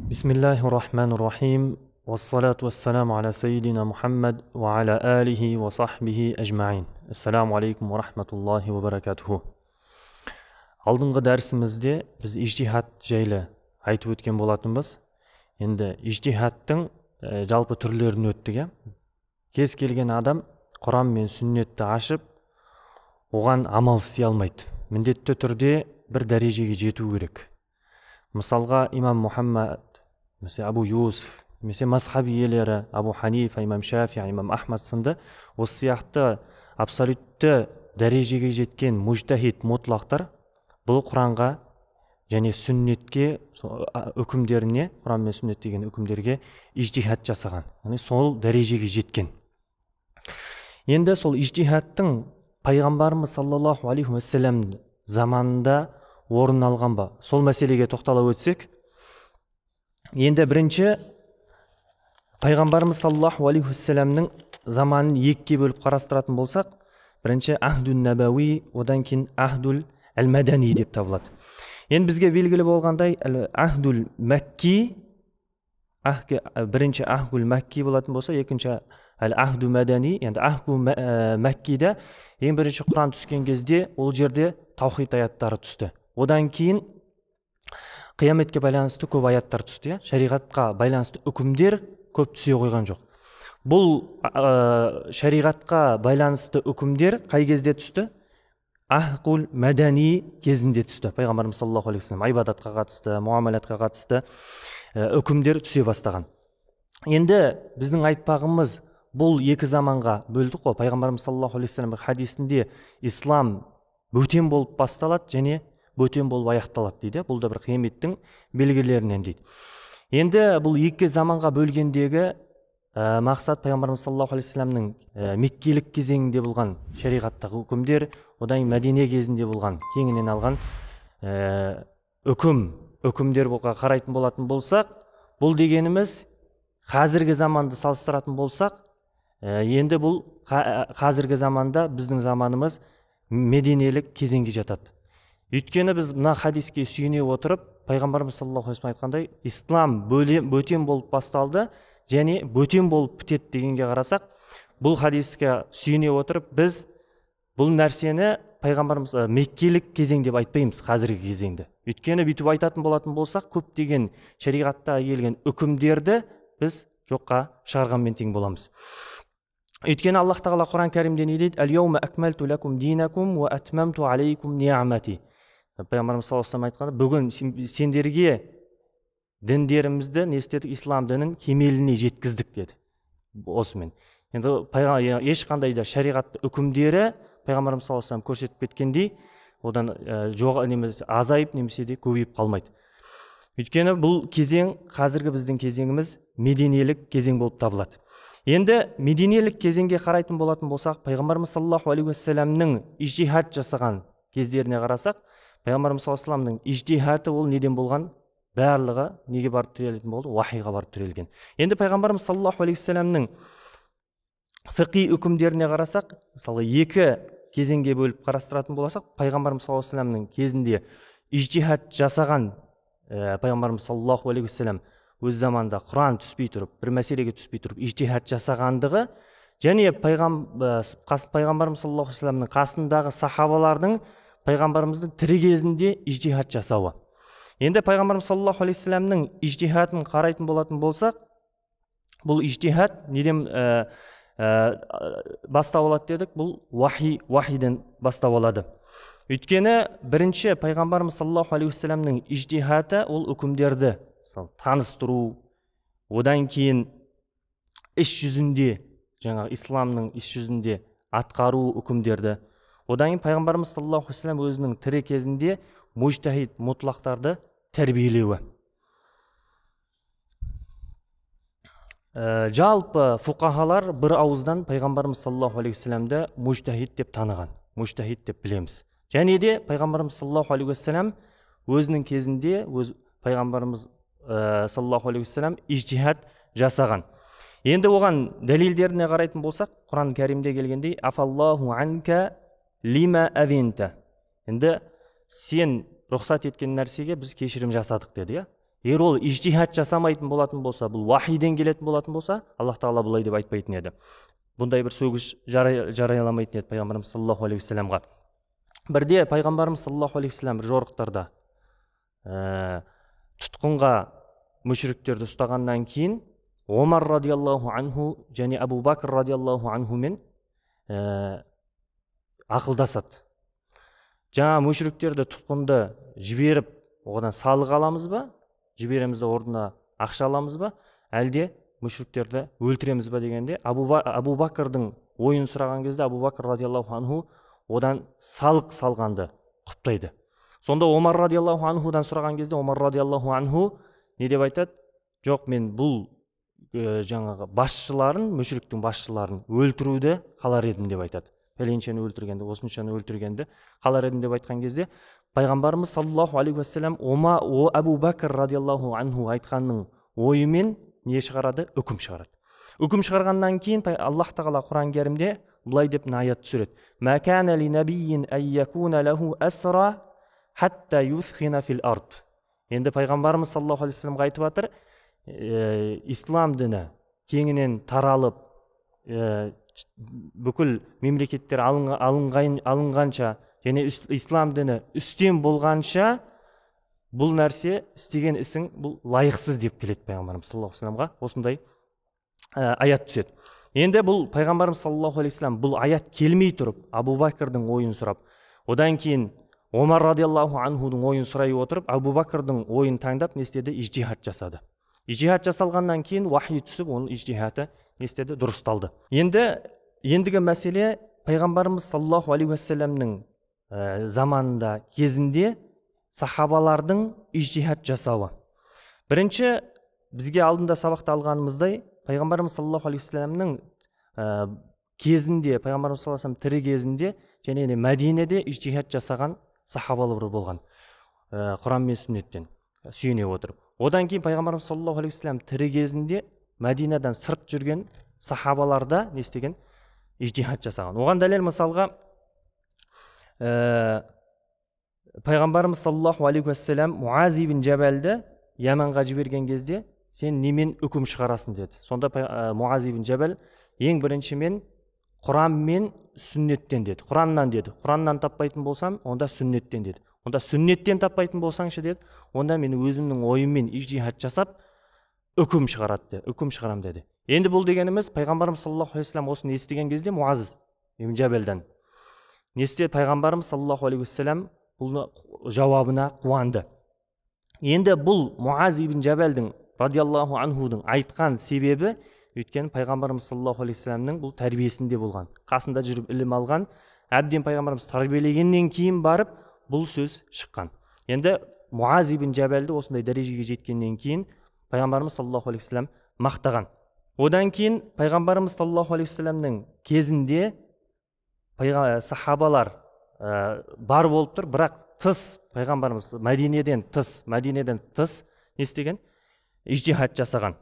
Bismillahirrahmanirrahim. Wassalatu wassalamu ala sayyidina Muhammad wa ala alihi wa sahbihi ajma'in. Assalamu alaikum wa rahmatullahi wa barakatuhu. Алдыңғы дәрісімізде біз ижтихад жайлы айтып өткен болатынбыз. Енді ижтихадтың жалпы түрлерін өттік. Кез келген адам Құран мен сүннетті ашып, оған амал істей алмайды. Міндетті түрде бір дәрежеге жету керек. Мысалға имам Мұхаммад, Абу Юсуф, мазхаб иелері Абу Ханифа, имам Шафи, имам Ахмад сынды осы сияқты абсолютті дәрежеге жеткен мужтахид мұтлақтар бұл Құранға және сүннетке үкімдеріне, Құран мен сүннет деген үкімдерге ижтихад жасаған. Яғни сол дәрежеге жеткен. Енді сол ижтихадтың пайғамбарымыз саллаллаху алейхи уассалам заманында орын алған ба? Сол мәселеге тоқтала өтсек, енді бірінші пайғамбарымыз саллаллаху алейхи уассаламның заманын екіге бөліп қарастыратын болсақ, бірінші ахдун набауи, одан кейін ахдул әл-мәдәни деп табылады. Енді бізге белгілі болғандай, ахдул мәкки, бірінші ахдул мәкки болатын болса, екінші ахду мәдәни, енді ахду мәккиде ең бірінші Құран түскен кезде ол жерде таухид аяттары түсті. Одан кейін қияметке байланысты көп аяттар түсті. Шариғатқа байланысты үкімдер көп түсе қойған жоқ. Бұл шариғатқа байланысты үкімдер қай кезде түсті? Ахқул мәдәни кезінде түсті. Пайғамбарымыз саллаллаху алейхи вассалам айбадатқа қатысты, муамалатқа қатысты үкімдер түсе бастаған. Енді біздің айтпағымыз бұл екі заманға бөлдік қой. Пайғамбарымыз саллаллаху алейхи вассалам хадисінде ислам бөтен болып басталады және бөтен болып аяқталады дейді. Бұл да бір қияметтің белгілерінен дейді. Енді бұл екі заманға бөлгендегі мақсат пайғамбарымыз саллаллаху алейхи вассаламның меккелік кезеңінде болған шариғаттағы үкімдер, одан Мәдине кезінде болған кеңінен алған үкімдер қарайтын болатын болсақ, бұл дегеніміз қазіргі заманды салыстыратын болсақ, енді бұл қазіргі заманда біздің заманымыз мединелік кезеңге жатады. Өйткені біз мына хадиске сүйене отырып, пайғамбарымыз саллаллаху алейхи вассалам айтқандай, ислам бөтен болып басталды және бөтен болып бітеді дегенге қарасақ, бұл хадиске сүйене отырып, біз бұл нәрсені пайғамбарымыз меккелік кезең деп айтпаймыз, қазіргі кезеңді. Өйткені бүйтіп айтатын болатын болсақ, көптеген шариғатта келген үкімдерді біз жоққа шығарғанмен тең боламыз. Өйткені Аллах тағала Құран кәрімде не дейді? Әл-яума акмалту лакум динакум ва атмамту алейкум ниъмати. Пайғамбарымыз саллаллаху алейхи вассалам айтқанда, бүгін сендерге діндерімізді, не істедік, ислам дінін кемеліне жеткіздік деді. Осымен. Енді ешқандай да шариғат үкімдері пайғамбарымыз саллаллаху алейхи вассалам көрсетіп кеткендей, одан азайып немесе де көбейіп қалмайды. Өйткені бұл кезең, қазіргі біздің кезеңіміз мединелік кезең болып табылады. Енді мединелік кезеңге қарайтын болатын болсақ, пайғамбарымыз саллаллаху алейхи вассаламның ижтихад жасаған кездеріне қарасақ, пайғамбарымыз саллаллаху алейхи вассаламның ижтихаты ол неден болған? Барлығы неге барып тірелетін болды? Вахиға барып тірелген. Енді пайғамбарымыз саллаллаху алейхи вассаламның фиқи үкімдеріне қарасақ, мысалы екі кезеңге бөліп қарастыратын болсақ, пайғамбарымыз саллаллаху алейхи вассаламның кезінде ижтихад жасаған пайғамбарымыз саллаллаху алейхи вассалам өз заманда Құран түспей тұрып, бір мәселеге түспей тұрып, ижтихад жасағандығы, және пайғамбарымыз саллаллаху алейхи вассаламның қасындағы сахабалардың пайғамбарымыздың тірі кезінде ижтихад жасауы. Енді пайғамбарымыз саллаллаху алейхи вассаламның ижтихадын қарайтын болатын болсақ, бұл ижтихад неден бастау алады дедік? Бұл вахиден бастау алады. Өйткені бірінші пайғамбарымыз саллаллаху алейхи вассаламның ижтихаты ол үкімдерді таныстыру, одан кейін іс жүзінде, жаңағы исламның іс жүзінде атқару үкімдерді, одан кейін пайғамбарымыз саллаллаху алейхи вассалам өзінің тірі кезінде мужтахид мұтлақтарды тәрбиелеуі. Жалпы фуқахалар бір ауыздан пайғамбарымыз саллаллаху алейхи вассаламды мужтахид деп таныған, мужтахид деп білеміз. Және де пайғамбарымыз саллаллаху алейхи вассалам өзінің кезінде пайғамбарымыз саллаллаху алейхи вассалам ижтихад жасаған. Енді оған дәлелдеріне қарайтын болсақ, Құран кәрімде келгендей, афаллаху анка лима авинта. Енді сен рұқсат еткен нәрсеге біз кешірім жасадық деді. егер ол ижтихат жасамайтын болатын болса, бұл вахиден келетін болатын болса, Аллах тағала бұлай деп айтпайтын еді. Бұндай бір сөгіс жарияламайтын еді пайғамбарымыз саллаллаху алейхи вассаламға. Бірде пайғамбарымыз саллаллаху алейхи вассалам бір жорықтарда тұтқынға мүшриктерді ұстағаннан кейін Омар радиаллаху анху және Абу Бакр радиаллаху анхумен ақылдасады. Жаңа мүшриктерді тұтқынды жіберіп, оған салық аламыз ба, жібереміз де орнына ақша аламыз ба, әлде мүшриктерді өлтіреміз ба дегенде, Абу Бакрдың ойын сұраған кезде Абу Бакр радиаллаху анху одан салық салғанды құптайды. Сонда Омар радиаллаху анхудан сұраған кезде Омар радиаллаху анху не деп айтады? Жоқ, мен бұл жаңағы басшыларын, мүшриктің басшыларын өлтіруді қалар едім деп айтады. Пәленшені өлтіргенді, осыншаны өлтіргенді қалар едім деп айтқан кезде, пайғамбарымыз саллаллаху алейхи вассалам Абу Бакр радиаллаху анху айтқанның ойымен не шығарады? Үкім шығарады. Үкім шығарғаннан кейін Аллах тағала Құран кәрімде бұлай деп аят түсіреді. Ма кана ли набийин ан якуна лаху асра хатта юсхина фил ард. Енді пайғамбарымыз саллаллаху алейхи вассаламға айтып жатыр, ислам діні кеңінен таралып, бүкіл мемлекеттер алынғанша және ислам діні үстем болғанша бұл нәрсе істеген ісің бұл лайықсыз деп келеді пайғамбарымыз саллаллаху алейхи вассаламға. Осындай аят түседі. Енді бұл пайғамбарымыз саллаллаху алейхи вассалам бұл аят келмей тұрып Абу Бакрдың ойын сұрап, одан кейін Омар радиаллаху анхудың ойын сұрай отырып, Абу Бакрдың ойын таңдап не істеді? Ижтихат жасады. Ижтихат жасалғаннан кейін вахи түсіп, оның ижтихаты не істеді? Дұрысталды. Ендігі мәселе пайғамбарымыз саллаллаху алейхи вассаламның заманында, кезінде сахабалардың ижтихат жасауы. Бірінші, бізге алдында сабақта алғанымыздай, пайғамбарымыз саллаллаху алейхи вассаламның кезінде, пайғамбарымыз саллаллаху алейхи вассалам тірі кезінде және Мәдинеде ижтихат жасаған сахабалар болған. Құран мен сүннеттен сүйене отырып. Одан кейін пайғамбарымыз саллаллаху алейхи вассалам тірі кезінде Мәдинадан сырт жүрген сахабаларда не істеген? Ижтихат жасаған. Оған дәлел мысалға пайғамбарымыз саллаллаху алейхи вассалам Муаз ибн Джабалды Яманға жіберген кезде, сен немен үкім шығарасың деді. Сонда Муаз ибн Джабал ең бірінші мен Құран мен сүннеттен деді. Құраннан деді. Құраннан таппайтын болсам, онда сүннеттен деді. Онда сүннеттен таппайтын болсаңшы деді, онда мен өзімнің ойыммен ижтихат жасап үкім шығарам деді. Енді бұл дегеніміз пайғамбарымыз саллаллаху алейхи вассалам осыны естіген кезде Муаз ибн Джабалдан не істеді? Пайғамбарымыз саллаллаху алейхи вассалам бұл жауабына қуанды. Енді бұл Муаз ибн Джабалдың радиаллаху анхудың айтқан себебі, өйткені пайғамбарымыз саллаллаху алейхи вассаламның бұл тәрбиесінде болған, қасында жүріп ілім алған, әбден пайғамбарымыз тәрбиелегеннен кейін барып бұл сөз шыққан. Енді Муаз ибн Джабалды осындай дәрежеге жеткеннен кейін пайғамбарымыз саллаллаху алейхи вассалам мақтаған. Одан кейін пайғамбарымыз саллаллаху алейхи вассаламның кезінде сахабалар бар болып тұр, бірақ тыс, пайғамбарымыз Мәдинеден тыс не істеген? Ижтихат жасаған.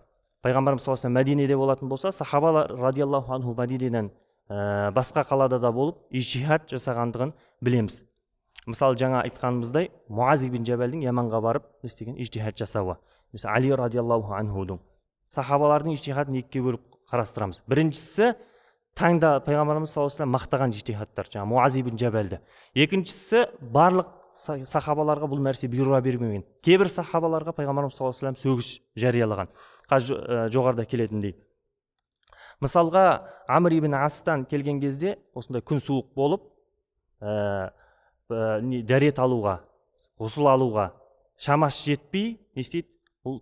Пайғамбарымыз саллаллаху алейхи вассалам Мәдинеде болатын болса, сахабалар радиаллаху анху Мәдинеден басқа қалада да болып ижтихат жасағандығын білеміз. Мысалы жаңа айтқанымыздай, Муаз ибн Джабалдың Яманға барып не істеген? Ижтихат жасауы. Мысалы Али радиаллаху анхудың сахабалардың ижтихатын екіге бөліп қарастырамыз. Біріншісі таңда пайғамбарымыз саллаллаху алейхи вассалам мақтаған ижтихаттар, жаңа Муаз ибн Джабалды. Екіншісі барлық сахабаларға бұл нәрсе бұйыра бермеген. Кейбір сахабаларға пайғамбарымыз саллаллаху алейхи вассалам сөгіс жариялаған. Жоғарыда келетіндей. Мысалға Амр ибн Астан келген кезде осындай күн суық болып, дәрет алуға, ғұсыл алуға шамасы жетпей, не істейді? Бұл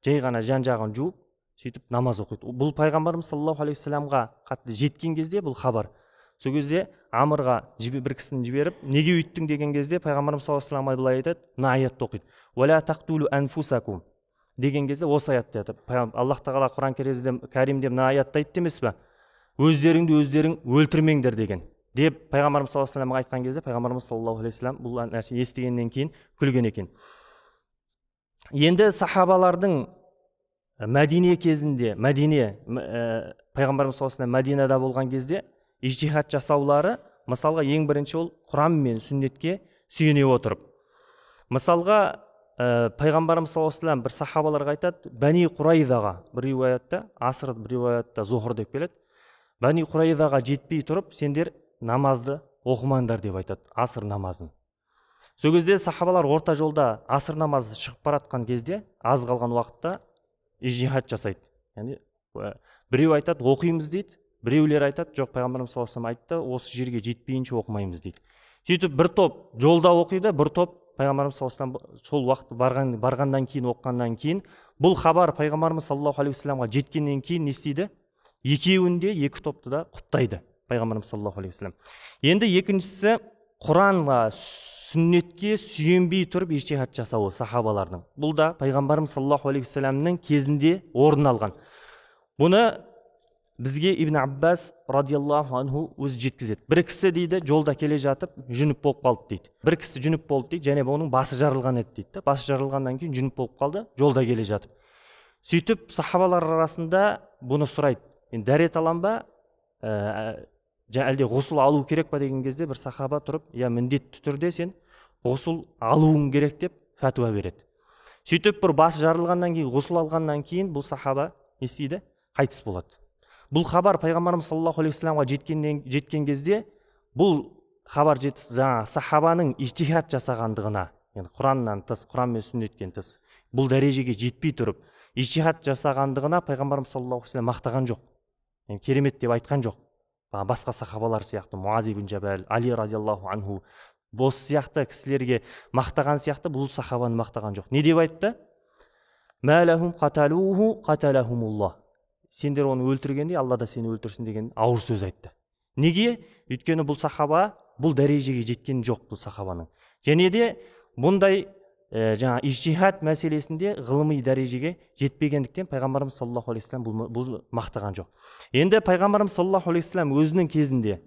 жай ғана жан-жағын жуып, сөйтіп намаз оқиды. Бұл пайғамбарымыз саллаллаху алейхи вассаламға қатты жеткен кезде бұл хабар. Сол кезде Амрға бір кісіні жіберіп, неге үйттің деген кезде пайғамбарымыз саллаллаху алейхи вассалам былай айтады, мына аятты оқиды. Уәлә тақтулу анфусакум деген кезде осы аятты айтады. Аллах тағала Құран кәрімде мына аятты айтты емес пе? Өздеріңді өздерің өлтірмеңдер деген. Деп пайғамбарымыз саллаллаху алейхи вассаламға айтқан кезде пайғамбарымыз саллаллаху алейхи вассалам бұл нәрсе естігеннен кейін күлген екен. Енді сахабалардың Мәдине кезінде, пайғамбарымыз саллаллаху алейхи вассалам Мәдинада болған кезде ижтихат жасаулары, мысалға ең бірінші ол Құран мен сүннетке сүйене отырып. Мысалға пайғамбарымыз саллаллаху алейхи вассалам бір сахабаларға айтады, Бәни Құрайзаға, бір риуаятта, аср, бір риуаятта Зухр деп келеді. Бәни Құрайзаға жетпей тұрып, сендер намазды оқымаңдар деп айтады, аср намазын. Сол кезде сахабалар орта жолда аср намазы шығып баратқан кезде, аз қалған уақытта ижтихад жасайды. Яғни біреу айтады, оқимыз дейді, біреулер айтады, жоқ, пайғамбарымыз саллаллаху алейхи вассалам айтты, осы жерге жетпейінше оқымаймыз дейді. Сөйтіп бір топ жолда оқиды, бір топ пайғамбарымыз саллаллаху алейхи вассалам сол уақыт барғаннан кейін, оққаннан кейін, бұл хабар пайғамбарымыз саллаллаху алейхи вассаламға жеткеннен кейін не істейді? Екеуінде, екі топты да құптайды пайғамбарымыз саллаллаху алейхи вассалам. Енді екіншісі, Құранға, сүннетке сүйенбей тұрып ижтихад жасауы сахабалардың. Бұл да пайғамбарымыз саллаллаху алейхи вассаламның кезінде орын алған. Бұны бізге Ибн Аббас радиаллаху анху өзі жеткізеді. Бір кісі дейді, жолда келе жатып жүніп болып қалды дейді. Бір кісі жүніп болды дейді, және оның басы жарылған еді дейді. Басы жарылғаннан кейін жүніп болып қалды, жолда келе жатып. Сөйтіп сахабалар арасында бұны сұрайды. Енді дәрет алам ба, әлде ғұсыл алу керек па деген кезде бір сахаба тұрып, я міндетті түрде сен ғұсыл алуың керек деп фәтуа береді. Сөйтіп бір басы жарылғаннан кейін, ғұсыл алғаннан кейін бұл сахаба не істейді? Қайтыс болады. Бұл хабар пайғамбарымыз саллаллаху алейхи вассаламға жеткен кезде, бұл хабар сахабаның ижтихад жасағандығына, yani Құраннан тыс, Құран мен сүннеттен тыс, бұл дәрежеге жетпей тұрып, ижтихад жасағандығына пайғамбарымыз саллаллаху алейхи вассалам мақтаған жоқ. Yani керемет деп айтқан жоқ. Басқа сахабалар сияқты, Муаз ибн Жабал, Али радиаллаху анху, осы сияқты кісілерге мақтаған сияқты, бұл сахабаны мақтаған жоқ. Не деп айтты? Мәләхум қаталуху қаталахумуллах. Сендер оны өлтіргенде, Алла да сені өлтірсін деген ауыр сөз айтты. Неге? Өйткені бұл сахаба бұл дәрежеге жеткен жоқ, бұл сахабаның. Және де бұндай ижтихад мәселесінде ғылыми дәрежеге жетпегендіктен пайғамбарымыз саллаллаху алейхи вассалам бұл мақтаған жоқ. Енді пайғамбарымыз саллаллаху алейхи вассалам өзінің кезінде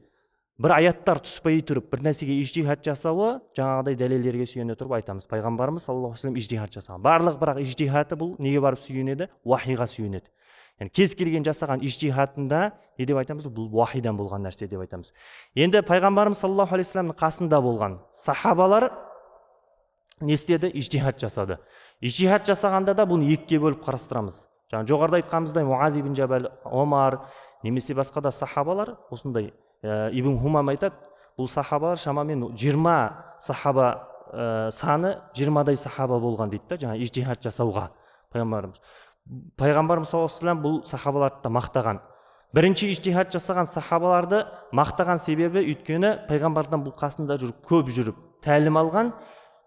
бір аяттар түспей тұрып, бір нәрсеге ижтихад жасауы, жаңағыдай дәлелдерге сүйене тұрып айтамыз. Пайғамбарымыз саллаллаху алейхи вассалам ижтихад жасаған. Барлық бірақ ижтихаты бұл неге барып сүйенеді? Уахиға сүйенеді. Yani кез келген жасаған ижтихадында не деп айтамыз? Бұл уахидан болған нәрсе деп айтамыз. Енді пайғамбарымыз саллаллаху алейхи вассаламның қасында болған сахабалар не істеді? Ижтихад жасады. Ижтихад жасағанда да бұны екіге бөліп қарастырамыз. Жаңа жоғарыда айтқанымыздай Муаз ибн Жабал, Омар, немесе басқа да сахабалар, осындай Ибн Хумам айтады, бұл сахабалар шамамен 20 сахаба саны 20-дай сахаба болған дейді, жаңа ижтихад жасауға. Пайғамбарымыз саллаллаху алейхи вассалам бұл сахабаларды да мақтаған. Бірінші ижтихад жасаған сахабаларды мақтаған себебі өйткені пайғамбардан бұл қасында жүріп, көп жүріп, тәлім алған,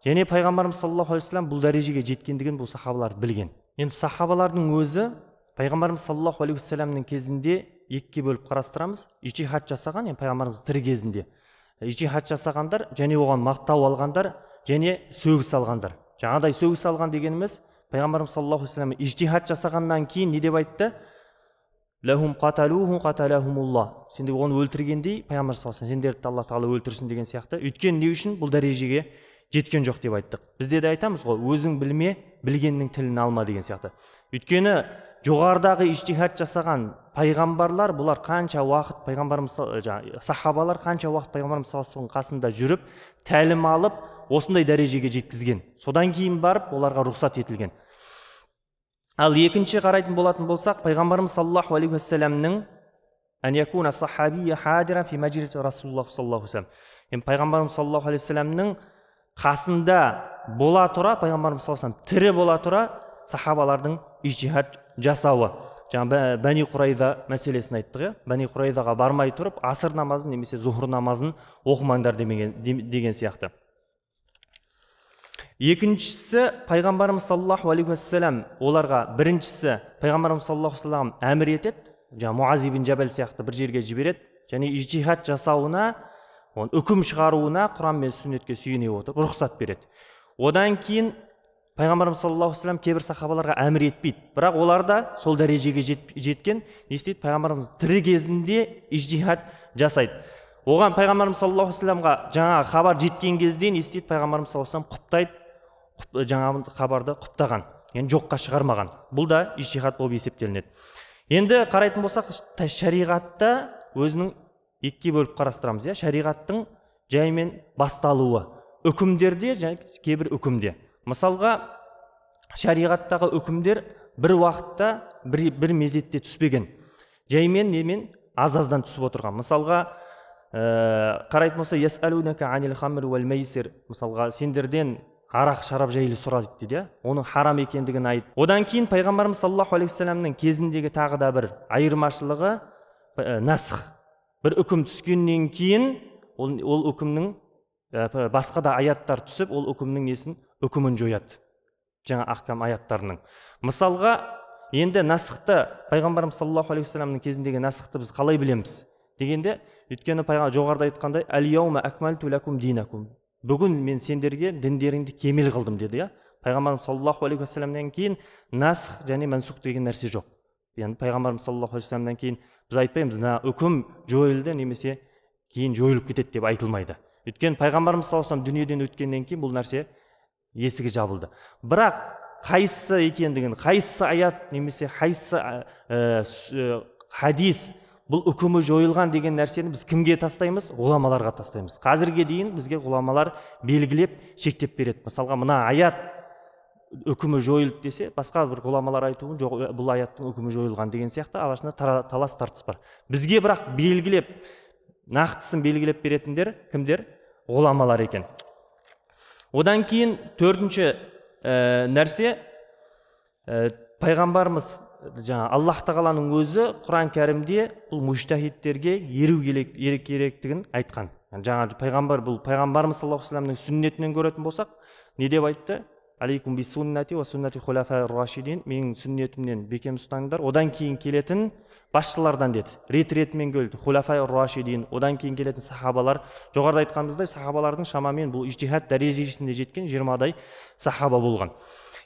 және пайғамбарымыз саллаллаху алейхи вассалам бұл дәрежеге жеткендігін бұл сахабаларды білген. Енді сахабалардың өзі пайғамбарымыз саллаллаху алейхи вассаламның кезінде екіге бөліп қарастырамыз. Ижтихад жасаған, енді пайғамбарымыз тірі кезінде ижтихад жасағандар, және оған мақтау алғандар, және сөгіс алғандар. Жаңадай сөгіс алған дегеніміз пайғамбарымыз саллаллаху алейхи вассалам ижтихад жасағаннан кейін не деп айтты? Лахум қаталуху қаталахумуллах. Сендер оны өлтіргендей, пайғамбар саллаллаху алейхи вассалам сендерді Алла тағала өлтірсін деген сияқты. Өйткені не үшін бұл дәрежеге жеткен жоқ деп айттық. Бізде де айтамыз ғой, өзің білме, білгеннің тілін алма деген сияқты. Өйткені жоғарыдағы ижтихад жасаған пайғамбарлар, бұлар қанша уақыт пайғамбарымыз сахабалар қанша уақыт пайғамбарымыз саллаллаху алейхи вассаламның қасында жүріп, тәлім алып, осындай дәрежеге жеткізген. Содан кейін барып оларға рұқсат етілген. Ал екінші қарайтын болатын болсақ, пайғамбарымыз саллаллаху алейхи вассаламның ан якуна сахабия хадиран фи маджлис расулуллах саллаллаху алейхи вассалам. Пайғамбарымыз саллаллаху алейхи вассаламның қасында бола тұра, пайғамбарымыз саллаллаху алейхи вассалам тірі бола тұра, сахабалардың ижтихад жасауы. Жаңа Бәни Құрайза мәселесін айттық. Бәни Құрайзаға бармай тұрып, аср намазын немесе зухр намазын оқымаңдар деген сияқты. Екіншісі, пайғамбарымыз саллаллаху алейхи вассалам оларға біріншісі пайғамбарымыз саллаллаху алейхи вассалам әмір етеді, жаңа Муаз ибн Жабал сияқты бір жерге жібереді, және ижтихад жасауына, үкім шығаруына Құран мен сүннетке сүйене отырып рұқсат береді. Одан кейін пайғамбарымыз саллаллаху алейхи вассалам кейбір сахабаларға әмір етпейді, бірақ олар да сол дәрежеге жеткен. Не істейді? Пайғамбарымыз тірі кезінде ижтихад жасайды. Оған пайғамбарымыз саллаллаху алейхи вассаламға жаңа хабар жеткен кезде не істейді? Пайғамбарымыз саллаллаху алейхи вассалам құптайды, жаңа хабарды құптаған, yani жоққа шығармаған. Бұл да ижтихад болып есептелінеді. Енді қарайтын болсақ, шариғатта өзінің екіге бөліп қарастырамыз. Шариғаттың жаймен басталуы, үкімдерде және кейбір үкімде. Мысалға, шариғаттағы үкімдер бір уақытта, бір мезетте түспеген. Жаймен немен аз-аздан түсіп отырған. Мысалға, қарайтын болса, ясалунака анил хамр вал майсир. Мысалға, сендерден арақ, шарап жайлы сұрады дейді, оның харам екендігін айтты. Одан кейін пайғамбарымыз саллаллаху алейхи вассаламның кезіндегі тағы да бір айырмашылығы насх. Бір үкім түскеннен кейін ол үкімнің басқа да аяттар түсіп, ол үкімнің несін, үкімін жояды. Жаңа ахкам аяттарының. Мысалға, енді насхты пайғамбарымыз саллаллаху алейхи вассаламның кезіндегі насхты біз қалай білеміз дегенде, өйткені жоғарыда айтқандай, әл-яума акмалту лакум динакум. Бүгін мен сендерге діндеріңді кемел қылдым деді, я. Пайғамбарымыз саллаллаху алейхи вассаламнан кейін насх және мансух деген нәрсе жоқ. Яғни пайғамбарымыз саллаллаху алейхи вассаламнан кейін біз айтпаймыз, үкім жойылды немесе кейін жойылып кетеді деп айтылмайды. Өйткені пайғамбарымыз саллаллаху алейхи вассалам дүниеден өткеннен кейін бұл нәрсе есігі жабылды. Бірақ қайсысы екендігін, қайсысы аят немесе қайсысы хадис бұл үкімі жойылған деген нәрсені біз кімге тастаймыз? Ғұламаларға тастаймыз. Қазірге дейін бізге ғұламалар белгілеп, шектеп береді. Мысалға, мына аят үкімі жойылды десе, басқа бір ғұламалар айтуын, бұл аяттың үкімі жойылған деген сияқты арасында талас тартыс бар. Бізге бірақ белгілеп, нақтысын белгілеп беретіндер кімдер? Ғұламалар екен. Одан кейін төртінші нәрсе, пайғамбарымыз Аллах тағаланың өзі Құран кәрімде бұл мужтахидтерге еру керектігін айтқан. Жаңа пайғамбарымыз саллаллаху алейхи вассаламның сүннетінен көретін болсақ, не деп айтты? Алейкум би суннати ва суннати хулафаир рашидин. Менің сүннетімнен бекем ұстаңдар. Одан кейін келетін басшылардан деді. Рет-ретімен келді. Хулафаир рашидин. Одан кейін келетін сахабалар. Жоғарыда айтқанымыздай, сахабалардың шамамен бұл ижтихад дәрежесінде жеткен 20-дай сахаба болған.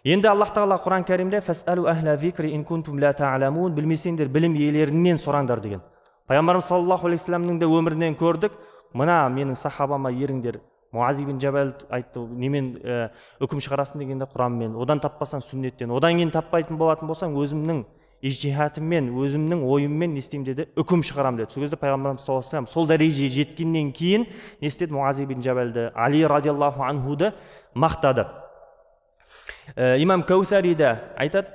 Енді Аллах тағала Құран кәрімде фасалу ахла зикри ин кунтум ла та'ламун, білмесеңдер білім иелерінен сұраңдар деген. Пайғамбарымыз саллаллаху алейхи вассаламның да өмірінен көрдік. Мына менің сахабама еріңдер. Муаз ибн Жабал айтты, немен үкім шығарасын дегенде Құранмен, одан таппасаң сүннеттен, одан кейін таппайтын болатын болсаң өзімнің ижтихатыммен, өзімнің ойыммен не істеймін деді, үкім шығарам деді. Сол кезде пайғамбарымыз саллаллаху алейхи вассалам сол дәрежеге жеткеннен кейін не істеді? Муаз ибн Жабалды, Али радиаллаху анхуды мақтады. Имам Каусарида айтады,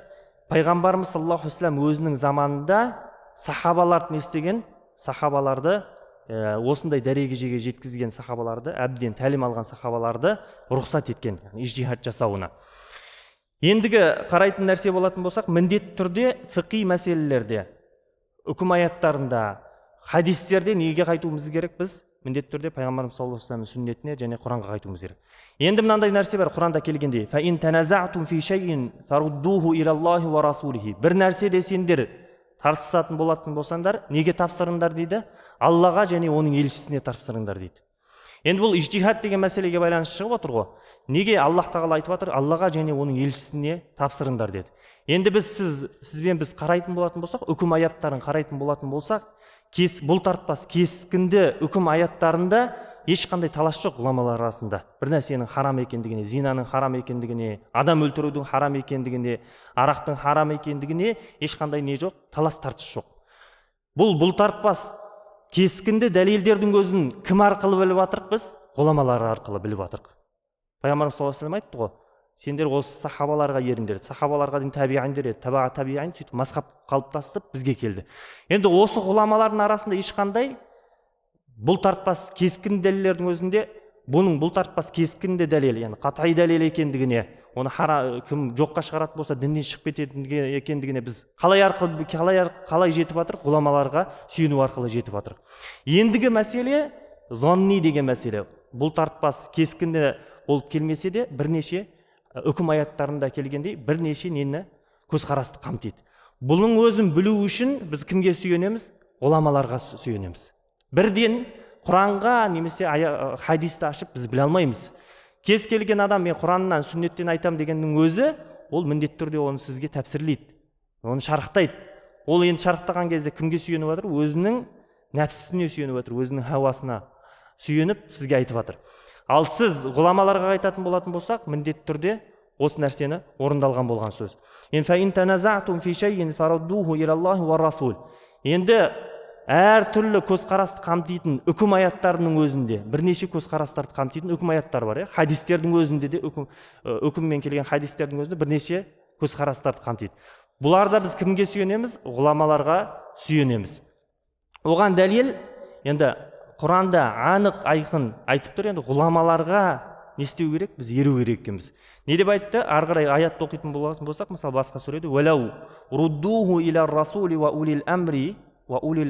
пайғамбарымыз саллаллаху алейхи вассалам өзінің заманында сахабаларды не істеген? Сахабаларды осындай дәрежеге жеткізген сахабаларды, әбден тәлім алған сахабаларды рұқсат еткен, ижтихад жасауына. Ендігі қарайтын нәрсе болатын болсақ, міндетті түрде фиқи мәселелерде, үкім аяттарында, хадистерде неге қайтуымыз керек? Біз міндетті түрде пайғамбарымыз саллаллаху алейхи вассаламның сүннетіне және Құранға қайтуымыз керек. Енді мынандай нәрсе бар Құранда келгенде, фа ин таназаътум фи шайин фаруддуху илаллахи ва расулихи. Бір нәрседе сендер тартысатын болатын болсаңдар, неге тапсырыңдар дейді? Аллаға және оның елшісіне тапсырыңдар дейді. Енді бұл ижтихад деген мәселеге байланысты шығып отыр ғой. Неге Аллах тағала айтып отыр? Аллаға және оның елшісіне тапсырыңдар деді. Енді сізбен біз қарайтын болатын болсақ, үкім аяттарын қарайтын болатын болсақ, бұл тартпас кескінді үкім аяттарында ешқандай талас жоқ ғұламалар арасында. Бір нәрсенің харам екендігіне, зинаның харам екендігіне, адам өлтірудің харам екендігіне, арақтың харам екендігіне ешқандай не жоқ, талас тартыс жоқ. Бұл тартпас кескінді дәлелдердің өзін кім арқылы біліп жатырық біз? Ғұламалар арқылы біліп жатырық. Пайғамбарымыз саллаллаху алейхи вассалам айтты ғой, сендер осы сахабаларға еріңдер, сахабаларға дейін табиғиндер еді, табиғин сөйтіп мазхаб қалыптасып бізге келді. Енді осы ғұламалардың арасында ешқандай бұл тартпас кескін дәлелердің өзінде бұның бұл тартпас кескінді дәлел, яғни қатай дәлел екендігіне, оны кім жоққа шығаратын болса діннен шығып кететін екендігіне біз қалай жетіп жатырық? Ғұламаларға сүйену арқылы жетіп жатырық. Ендігі мәселе зонни деген мәселе. Бұл тартпас кескінді болып келмесе де бірнеше үкім аяттарында келгендей бірнеше нені көзқарасты қамтиды. Бұның өзін білу үшін біз кімге сүйенеміз? Ғұламаларға сүйенеміз. Бірден Құранға немесе хадисті ашып біз біле алмаймыз. Кез келген адам мен Құраннан, сүннеттен айтам дегеннің өзі, ол міндетті түрде оны сізге тәпсірлейді, оны шарықтайды. Ол енді шарықтаған кезде кімге сүйеніп жатыр? Өзінің нәпсісіне сүйеніп жатыр, өзінің хауасына сүйеніп сізге айтып жатыр. Ал сіз ғұламаларға айтатын болатын болсақ, міндетті түрде осы нәрсені орындалған болған сөз. Енді әртүрлі көзқарасты қамтитын үкім аяттарының өзінде бірнеше көзқарастарды қамтитын үкім аяттар бар. Хадистердің өзінде де үкіммен келген хадистердің өзінде бірнеше көзқарастарды қамтиды. Бұларда біз кімге сүйенеміз? Ғұламаларға сүйенеміз. Оған дәлел енді Құранда анық айқын айтып тұр, енді ғұламаларға не істеу керек? Біз еру керек екенбіз. Не деп айтты? Ары қарай аятты оқитын болсақ, мысалы басқа сүреде «Вәләу руддуху иля расули ва улил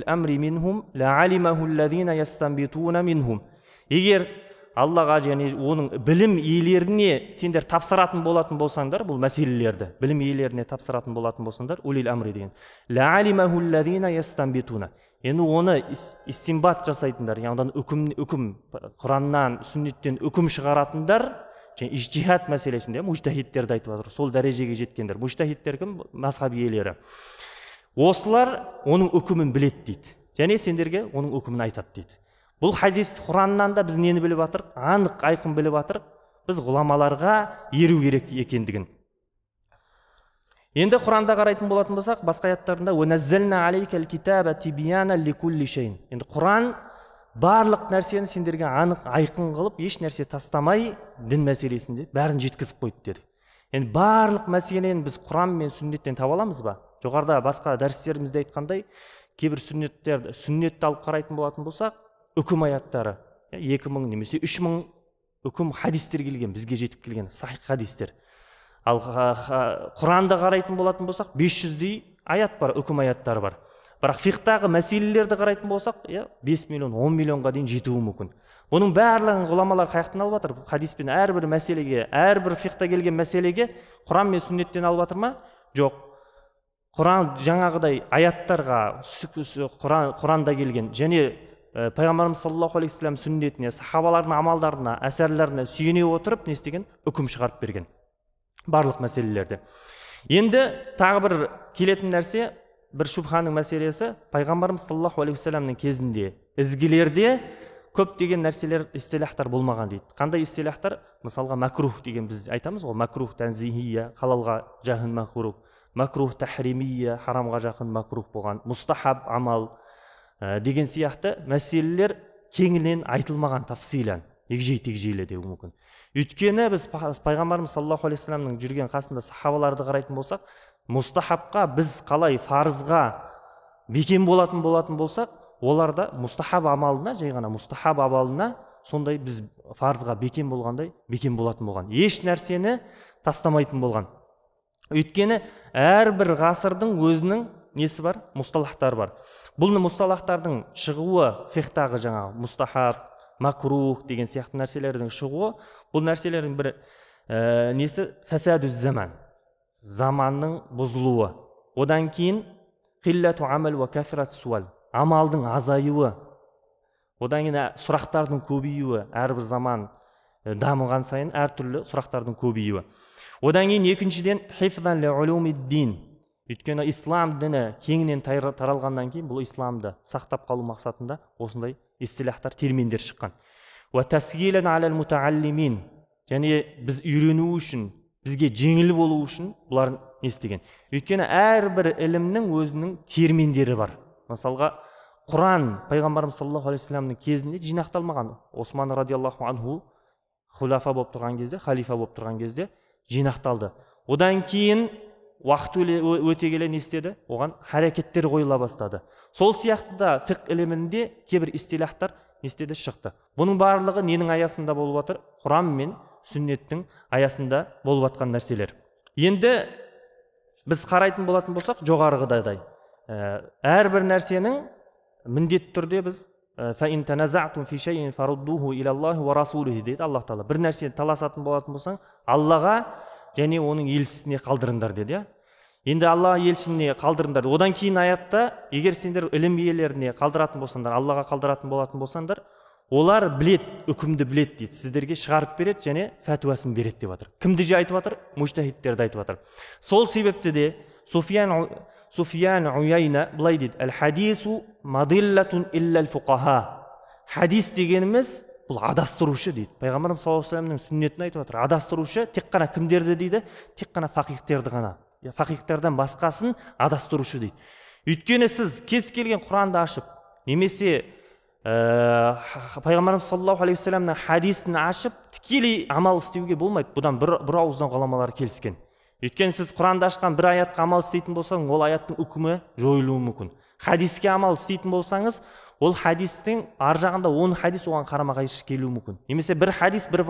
амри минхум лаалимаху аллазина ястанбитуна минхум». Егер Аллаға және оның білім иелеріне сендер тапсыратын болатын болсаңдар, бұл мәселелерді білім иелеріне тапсыратын болатын болсаңдар, улил амри деген лаалимаху аллазина ястанбитуна. Енді оны истимбат жасайтындар, яғни үкім Құраннан, сүннеттен үкім шығаратындар, және ижтихад мәселесінде мужтахидтерді айтып жатыр. Сол дәрежеге жеткендер. Мужтахидтер кім? Мазхаб иелері. Осылар оның үкімін біледі дейді. Және сендерге оның үкімін айтады дейді. Бұл хадис Құраннан да біз нені біліп жатыр? Анық айқын біліп жатыр. Біз ғұламаларға еру керек екендігін. Енді Құранда қарайтын болатын болсақ, басқа аяттарында «Уәнәззәлнә алейкәл китаба тибияна ликулли шейн». Енді Құран барлық нәрсені сендерге анық айқын қылып, еш нәрсе тастамай, дін мәселесінде бәрін жеткізіп қойды деді. Енді барлық мәселені біз Құран мен сүннеттен таба аламыз ба? Жоғарыда басқа дәрістерімізде айтқандай, кейбір сүннетті алып қарайтын болатын болсақ, үкім аяттары 2000 немесе 3000 үкім хадистер келген, бізге жетіп келген сахих хадистер. Ал Құранда қарайтын болатын болсақ, 500-дей аят бар, үкім аяттары бар. Бірақ фиқтағы мәселелерді қарайтын болсақ, 5 миллион, 10 миллионға дейін жетуі мүмкін. Бұның барлығын ғұламалар қаяқтан алып жатыр? Хадиспен әрбір мәселеге, әрбір фиқта келген мәселеге Құран мен сүннеттен алып жатыр ма? Жоқ. Құран жаңағыдай аяттарға, Құранда келген және Пайғамбарымыз саллаллаху алейхи вассалам сүннетіне, сахабалардың амалдарына, әсерлеріне сүйене отырып, не істеген? Үкім шығарып берген. Барлық мәселелерді. Енді тағы бір келетін нәрсе, бір шубханың мәселесі, Пайғамбарымыз саллаллаху алейхи вассаламның кезінде ізгілерде көп деген нәрселер, истилахтар болмаған дейді. Қандай истилахтар? Мысалға макрух деген біз айтамыз ғой, макрух танзихия, халалға жақын макрух, макрух тахримия, харамға жақын макрух болған, мустахаб амал деген сияқты мәселелер кеңінен айтылмаған тафсилан, егжей-тегжейлі деуі мүмкін. Өйткені біз Пайғамбарымыз саллаллаху алейхи вассаламның жүрген қасында сахабаларды қарайтын болсақ, мустахабқа біз қалай фарызға бекем болатын болсақ, оларда мустахаб амалына, жай ғана мустахаб амалына сондай біз фарызға бекем болғандай бекем болатын болған. Еш нәрсені тастамайтын болған. Өйткені әрбір ғасырдың өзінің несі бар? Мусталахтар бар. Бұл мусталахтардың шығуы фиқтағы жаңағы мустахаб, макрух деген сияқты нәрселердің шығуы, бұл нәрселердің бір несі фасадуз заман, заманның бұзылуы. Одан кейін қиллату амал ва кафрат суал, амалдың азаюы. Одан кейін сұрақтардың көбеюі, әрбір заман дамыған сайын әртүрлі сұрақтардың көбеюі. Одан кейін екіншіден хифзан ли улумиддин. Өйткені ислам діні кеңінен таралғаннан кейін бұл исламды сақтап қалу мақсатында осындай истилахтар, терминдер шыққан. Ва тасгилан алал мутааллимин. Және біз үйрену үшін, бізге жеңіл болу үшін бұлар не істеген. Өйткені әрбір ілімнің өзінің терминдері бар. Мысалға, Құран Пайғамбарымыз саллаллаху алейхи вассаламның кезінде жинақталмаған. Осман радиаллаху анху халифа болып тұрған кезде жинақталды. Одан кейін уақыт өте келе не істеді? Оған харекеттер қойыла бастады. Сол сияқты да фиқ ілімінде кейбір истилахтар не істеді? Шықты. Бұның барлығы ненің аясында болып жатыр? Құран мен сүннеттің аясында болып жатқан нәрселер. Енді біз қарайтын болатын болсақ, жоғарғыдай әрбір нәрсенің міндетті түрде біз فَإِنْ تَنَزَعْتُمْ فِي شَيْءٍ فَرُدُّوهُ إِلَى اللَّهِ وَرَسُولِهِ дейді Аллах Тағала. Бір нәрсені таласатын болатын болсаң, Аллаға және оның елшісіне қалдырыңдар деді. Енді Алла елшісіне қалдырыңдар. Одан кейін аятта, егер сендер ілім иелеріне қалдыратын болсаңдар, Аллаға қалдыратын болатын болсаңдар, олар білет, үкімді білет дейді. Сіздерге шығарып береді және фәтуасын береді деп жатыр. Кімді же айтып жатыр? Мужтахидтерді айтып жатыр. Сол себепті де Суфиян Уяйна былай дейді: «Әл-хадису мадиллатун иллал фуқаха». Хадис дегеніміз бұл адастырушы дейді. Пайғамбарымыз саллаллаху алейхи вассаламның сүннетін айтып жатыр. Адастырушы тек қана кімдерді дейді? Тек қана фақихтерді ғана. Фақихтерден басқасын адастырушы дейді. Өйткені сіз кез келген Құранды ашып, немесе пайғамбарымыз саллаллаху алейхи вассаламның хадисін ашып тікелей амал істеуге болмайды. Бұдан бір ауыздан ғұламалар келіскен. Өйткені сіз Құранды ашқан бір аятқа амал істейтін болсаңыз, ол аяттың үкімі жойылуы мүмкін. Хадиске амал істейтін болсаңыз, ол хадистің ар жағында 10 хадис оған қарама-қайшы келуі мүмкін. Немесе бір хадис бір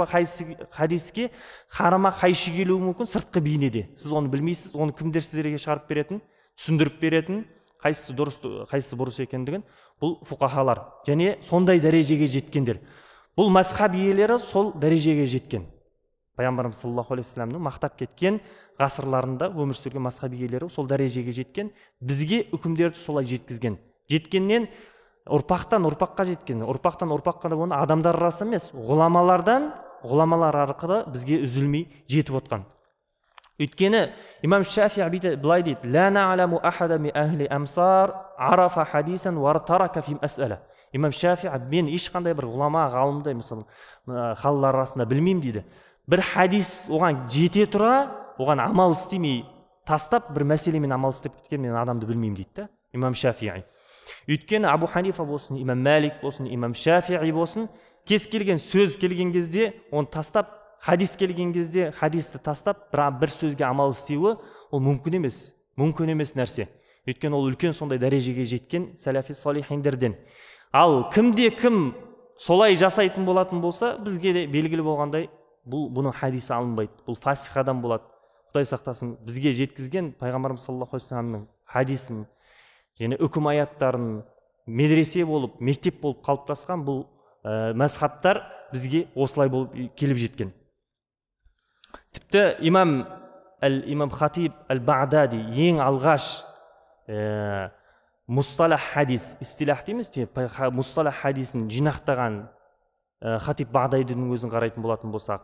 хадиске қарама-қайшы келуі мүмкін сыртқы бейнеде. Сіз оны білмейсіз, оны кімдер сіздерге шығарып беретін, түсіндіріп беретін, қайсысы дұрыс, қайсысы бұрыс екендігін бұл фуқахалар және сондай дәрежеге жеткендер. Бұл мазхаб иелері сол дәрежеге жеткен. Пайғамбарымыз саллаллаху алейхи вассаламның мақтап кеткен ғасырларында өмір сүрген мазхаб иелері сол дәрежеге жеткен, бізге үкімдерді солай жеткізген. Жеткеннен ұрпақтан ұрпаққа жеткен, ұрпақтан ұрпаққа да оны адамдар арасы емес, ғұламалар арқылы бізге үзілмей жетіп отқан. Өйткені имам Шафиғи былай дейді: «Ла на'ламу ахада ми ахли амсар арафа хадисан ва тарака фи мас'ала». Имам Шафиғи мен ешқандай бір ғұлама, ғалымды мысалы халалар арасында білмеймін дейді. Бір хадис оған жете тұра, оған амал істемей тастап, бір мәселемен амал істеп кеткен мен адамды білмеймін дейді имам Шафиғи. Өйткені Абу Ханифа болсын, имам Малик болсын, имам Шафиғи болсын, кез келген сөз келген кезде оны тастап, хадис келген кезде хадисті тастап, бір сөзге амал істеуі ол мүмкін емес нәрсе. Өйткені ол үлкен сондай дәрежеге жеткен сәләфи салихиндерден. Ал кімде кім солай жасайтын болатын болса, бізге де белгілі болғандай бұның хадисі алынбайды. Бұл фасих адам болады. Құдай сақтасын, бізге жеткізген пайғамбарымыз саллаллаху алейхи вассаламның хадисін және үкім аяттарын медресе болып, мектеп болып қалыптасқан бұл мазхабтар бізге осылай болып келіп жеткен. Тіпті имам Хатиб әл-Бағдади ең алғаш мұсталах хадис, истилах дейміз, мұсталах хадисін жинақтаған Хатиб Бағдадидің өзін қарайтын болатын болсақ,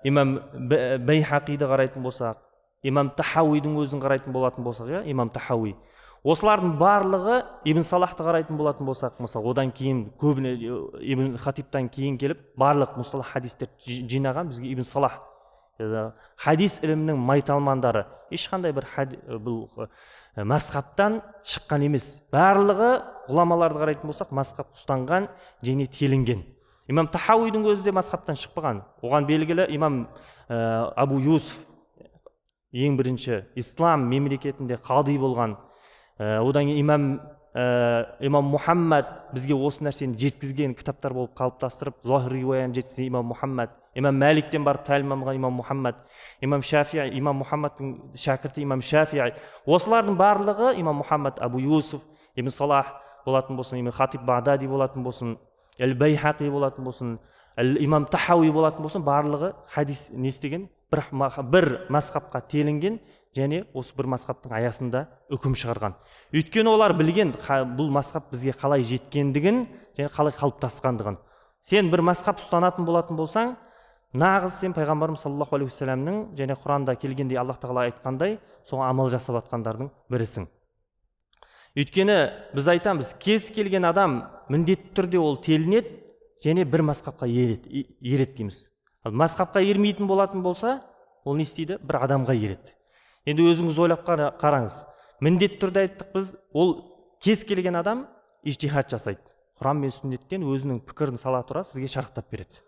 имам Байхақиді қарайтын болсақ, имам Тахауидің өзін қарайтын болатын болсақ, имам Тахауи. Осылардың барлығы Ибн Салахты қарайтын болатын болсақ, мысалы, одан кейін көбіне Ибн Хатибтан кейін келіп, барлық мұсталах хадистер жинаған бізге Ибн Салах. Хадис ілімінің майталмандары ешқандай бір мазхабтан шыққан емес. Барлығы ғұламаларды қарайтын болсақ, мазхаб ұстанған және телінген. Имам Тахауидің өзі де мазхабтан шықпаған. Оған белгілі имам Абу Юсуф ең бірінші ислам мемлекетінде қади болған. Одан кейін имам Мухаммад бізге осы нәрсені жеткізген кітаптар болып қалыптастырып, Зохир риуаяны жеткізген имам Мухаммад. Имам Маликтен барып тәлім алған имам Мухаммад. Имам Шафиғи, имам Мухаммадтың шәкірті имам Шафиғи. Осылардың барлығы имам Мухаммад, Абу Юсуф, Ибн Салах болатын болсын, имам Хатиб Бағдади болатын болсын, Әл-Байхақи болатын болсын, имам Тахауи болатын болсын, барлығы хадис не істеген? Бір мазхабқа телінген және осы бір мазхабтың аясында үкім шығарған. Өйткені олар білген бұл мазхаб бізге қалай жеткендігін және қалай қалыптасқандығын. Сен бір мазхаб ұстанатын болатын болсаң, нағыз сен пайғамбарымыз саллаллаху алейхи вассаламның және Құранда келгендей Аллах тағала айтқандай соған амал жасап жатқандардың бірісің. Өйткені біз айтамыз, кез келген адам міндетті түрде ол телінеді және бір мазхабқа ереді дейміз. Мазхабқа ермейтін болатын болса, ол не істейді? Бір адамға ереді. Енді өзіңіз ойлап қараңыз. Міндетті түрде айттық біз, ол кез келген адам ижтихад жасайды. Құран мен сүннеттен өзінің пікірін сала тұра сізге шарықтап береді.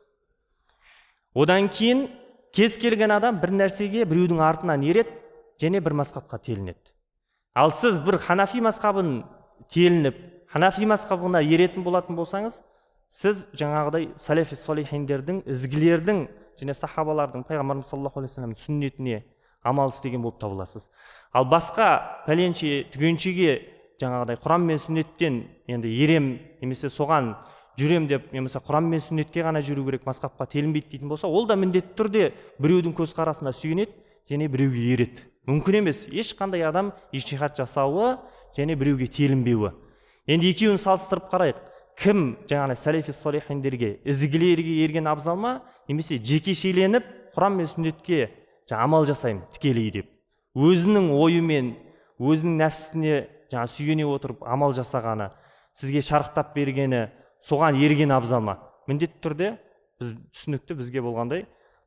Одан кейін кез келген адам бір нәрсеге біреудің артынан ереді және бір мазхабқа телінеді. Ал сіз бір ханафи мазхабын телініп, ханафи мазхабына еретін болатын болсаңыз, сіз жаңағыдай салафи салихиндердің, ізгілердің және сахабалардың пайғамбарымыз саллаллаху алейхи вассаламның сүннетіне амал істеген болып табыласыз. Ал басқа пәленше түгеншеге жаңағыдай Құран мен сүннеттен енді ерем немесе соған жүрем деп, немесе Құран мен сүннетке ғана жүру керек, мазхабқа телінбейді дейтін болса, ол да міндетті түрде біреудің көзқарасына сүйенеді және біреуге ереді. Мүмкін емес ешқандай адам ижтихад жасауы және біреуге телінбеуі. Енді екеуін салыстырып қарайық. Кім жаңағы сәләфи салихиндерге, ізгілерге ерген абзал ма, немесе жекешеленіп Құран мен сүннетке амал жасаймын тікелей деп, өзінің ойымен, өзінің нәпсісіне жаңа сүйене отырып амал жасағаны, сізге шарықтап бергені, соған ерген абзал ма? Міндетті түрде біз түсінікті бізге болғандай,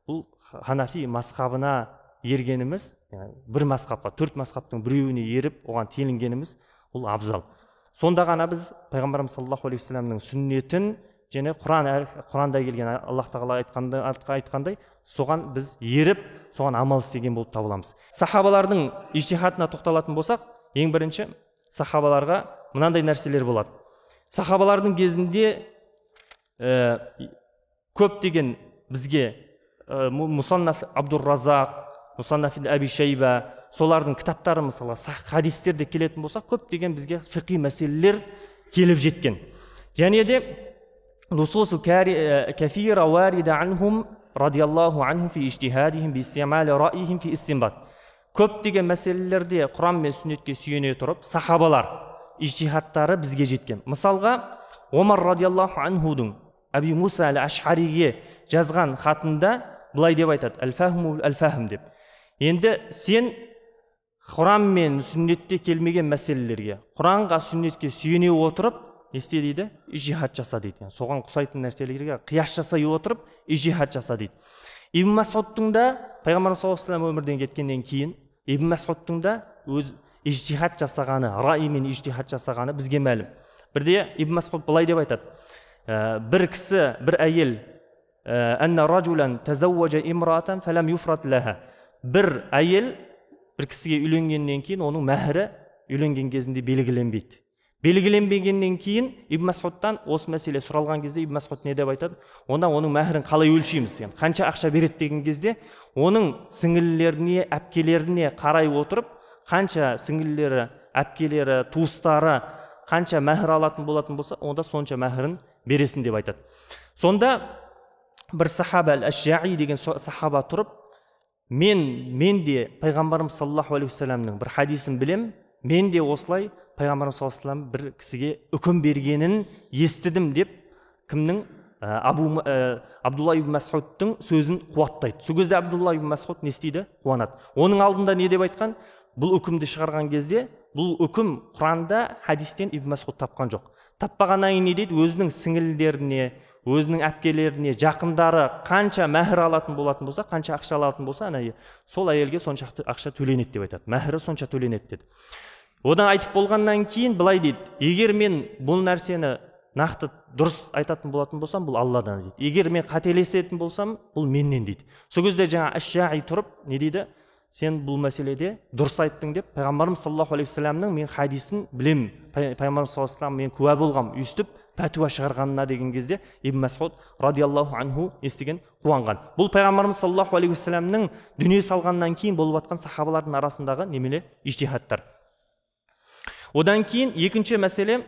бұл ханафи мазхабына ергеніміз, бір мазхабқа, төрт мазхабтың біреуіне еріп, оған телінгеніміз бұл абзал. сонда ғана біз пайғамбарымыз саллаллаху алейхи вассаламның сүннетін және құранда келген Аллах тағала айтқандай соған біз еріп соған амал істеген болып табыламыз. Сахабалардың ижтихатына тоқталатын болсақ, ең бірінші сахабаларға мынандай нәрселер болады. Сахабалардың кезінде көптеген бізге Мусаннаф Абдур-Разақ, Мусаннаф Аби Шайба, солардың кітаптары мысалы хадистерде келетін болса, көптеген бізге фиқи мәселелер келіп жеткен. Және де нусусу кафира варида анхум радиаллаху анхум фи ижтихадихим би истимали раихим фи истинбат. Көптеген мәселелерде Құран мен сүннетке сүйене тұрып, сахабалар ижтихаттары бізге жеткен. Мысалға, Омар радиаллаху анхудың Аби Муса әл-Ашхариге жазған хатында былай деп айтады: «Әл-фахму әл-фахм» деп. Енді сен Құран мен сүннетте келмеген мәселелерге, Құранға, сүннетке сүйене отырып, есте дейді, ижтихат жаса дейді. Соған ұқсайтын нәрселерге қияс жасай отырып, ижтихат жаса дейді. Ибн Масудтың да пайғамбарымыз саллаллаху алейхи вассалам өмірден кеткеннен кейін Ибн Масудтың да өз ижтихат жасағаны, раймен ижтихат жасағаны бізге мәлім. Бірде Ибн Масуд былай деп айтады: бір кісі, бір әйел, «Анна ражулан тазавважа имраатан фалам юфрат лаха». Бір әйел бір кісіге үйленгеннен кейін оның мәһірі үйленген кезінде белгіленбейді. Белгіленбегеннен кейін Ибн Масудтан осы мәселе сұралған кезде Ибн Масуд не деп айтады? Онда оның мәһірін қалай өлшейміз? Қанша ақша береді деген кезде, оның сіңілілеріне, әпкелеріне қарай отырып, қанша сіңілілері, әпкелері, туыстары қанша мәһір алатын болатын болса, онда сонша мәһірін бересін деп айтады. Сонда бір сахаба әл-Ашжаи деген сахаба тұрып, мен де пайғамбарымыз саллаллаху алейхи вассаламның бір хадисін білем, мен де осылай пайғамбарымыз саллаллаху алейхи вассалам бір кісіге үкім бергенін естідім деп кімнің Абдулла ибн Масудтың сөзін қуаттайды. Сол кезде Абдулла ибн Масуд не істейді? Қуанады. Оның алдында не деп айтқан? Бұл үкімді шығарған кезде, бұл үкім Құранда хадистен Ибн Масуд тапқан жоқ. Таппағаннан кейін не дейді? Өзінің сіңілдеріне, өзінің әпкелеріне, жақындары қанша мәһір алатын болатын болса, қанша ақша алатын болса, сол әйелге соншақты ақша төленеді деп айтады. Мәһірі сонша төленеді деді. Одан айтып болғаннан кейін былай дейді: егер мен бұл нәрсені нақты дұрыс айтатын болатын болсам, бұл Алладан дейді. Егер мен қателесетін болсам, бұл меннен дейді. Сол кезде жаңа Аш-Шаи тұрып не дейді? Сен бұл мәселеде дұрыс айттың деп, пайғамбарымыз саллаллаху алейхи вассаламның мен хадисін білем, пайғамбарымыз саллаллаху алейхи вассалам мен куә болғам, өстіп пәтуа шығарғанына деген кезде Ибн Масуд радиаллаху анху естіген, қуанған. Бұл пайғамбарымыз саллаллаху алейхи вассаламның дүние салғаннан кейін болып жатқан сахабалардың арасындағы немеле ижтихаттар. Одан кейін екінші мәселе,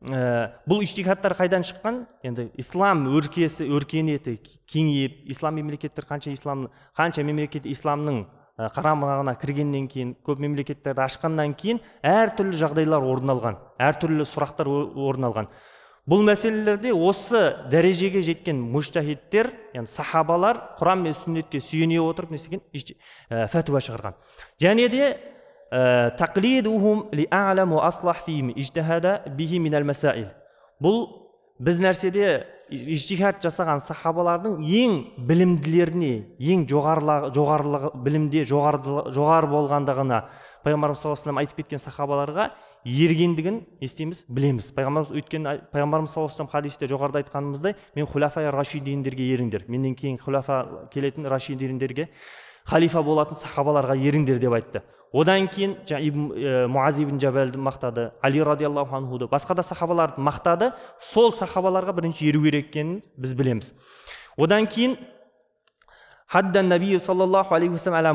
бұл ижтихаттар қайдан шыққан? Енді ислам өркениеті кеңейіп, ислам мемлекеттер қанша мемлекет исламның қарамағына кіргеннен кейін, көп мемлекеттерді ашқаннан кейін әртүрлі жағдайлар орын алған, әртүрлі сұрақтар орын алған. Бұл мәселелерде осы дәрежеге жеткен мужтахидтер, яғни сахабалар Құран мен сүннетке сүйене отырып не істеген? Фәтуа шығарған. Және де тақлидухум ли'а'ламу аслах фихим ижтихада бихи минал масаил. Бұл біз нәрседе ижтихат жасаған сахабалардың ең білімділеріне, ең жоғары білімде жоғары болғандығына пайғамбарымыз саллаллаху алейхи вассалам айтып кеткен сахабаларға ергендігін естиміз, білеміз. Пайғамбарымыз саллаллаху алейхи вассалам хадисте жоғарыда айтқанымыздай, мен хулафа рашидиндерге еріңдер, менен кейін хулафа келетін рашидиндерге, халифа болатын сахабаларға еріңдер деп айтты. Одан кейін Муаз ибн Джабалды мақтады, Али радиаллаху анхуды, басқа да сахабаларды мақтады. Сол сахабаларға бірінші еру керек екенін біз білеміз. Одан кейін Хаддан Наби саллаллаху алейхи вассалам аля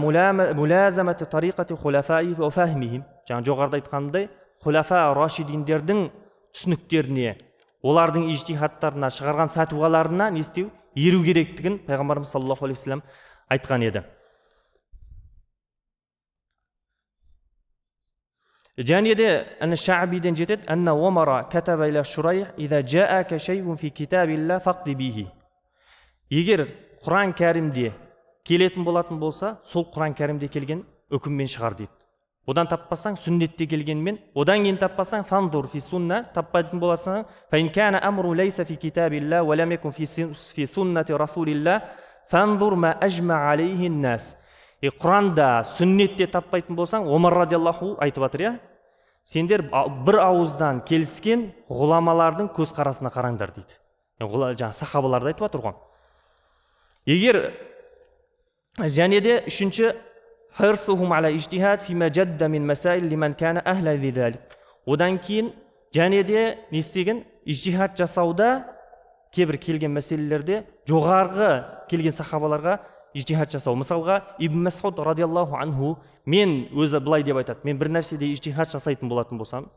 мулазамати тариқати хулафаи ва фахмихим. Жаңа жоғарыда айтқандай, хулафа рашидиндердің түсініктеріне, олардың ижтихаттарына, шығарған фәтуаларына не істеу? Еру керектігін пайғамбарымыз саллаллаху алейхи вассалам айтқан еді. Және де Шаъбиден жетеді: «Анна Омара катаба иля Шурайх иза жаака шайун фи китабилла фақди бихи». Егер Құран кәрімде келетін болатын болса, сол Құран кәрімде келген үкіммен шығар дейді. Одан таппасаң, сүннетте келгенмен, одан кейін таппасаң, фанзур фи сунна, таппайтын боласың, фа ин кана амру лайса фи китабилла ва лам якун фи суннати расулилла фанзур ма ажма алейхи нас. Құранда, сүннетте таппайтын болсаң, Омар радиаллаху айтып жатыр, сендер бір ауыздан келіскен ғұламалардың көзқарасына қараңдар дейді. Жаңа сахабаларды айтып жатыр ғой. Егер және де үшінші хирсухум аля ижтихад фима жадда мин масаил лиман кана ахла лизалик. Одан кейін және де не істеген? Ижтихад жасауда кейбір келген мәселелерде жоғарғы келген сахабаларға ижтихад жасау. Мысалға Ибн Мас'уд радиаллаху анху мен өзі былай деп айтады: мен бір нәрседе ижтихад жасайтын болатын болсам,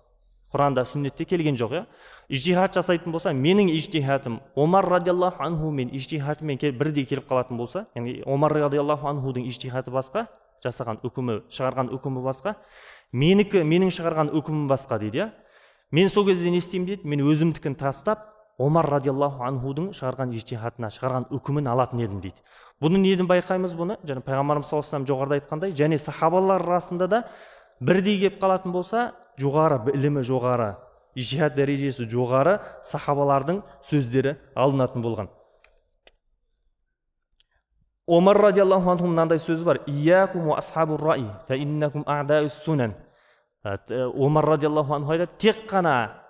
Құранда, сүннетте келген жоқ, иә. Ижтихад жасайтын болсам, менің ижтихадым Омар радиаллаху анху мен ижтихадымен бірдей келіп қалатын болса, яғни Омар радиаллаху анхудың ижтихады басқа, жасаған үкімі, шығарған үкімі басқа, менің шығарған үкімім басқа дейді, иә. Мен сол кезде не істеймін дейді? Мен өзімдікін тастап, Омар радиаллаху анхудың шығарған ижтихадына, шығарған үкімін алатын едім дейді. Бұны неден байқаймыз бұны? Және пайғамбарымыз саллаллаху алейхи вассалам жоғарыда айтқандай, және сахабалар арасында да бірдей келіп қалатын болса, жоғары білімі жоғары, ижтихад дәрежесі жоғары сахабалардың сөздері алынатын болған. Омар радиаллаху анху мынандай сөзі бар: "Иякум ва асхабур раи, фа иннакум а'даус сунан." Омар радиаллаху анху айтады: тек қана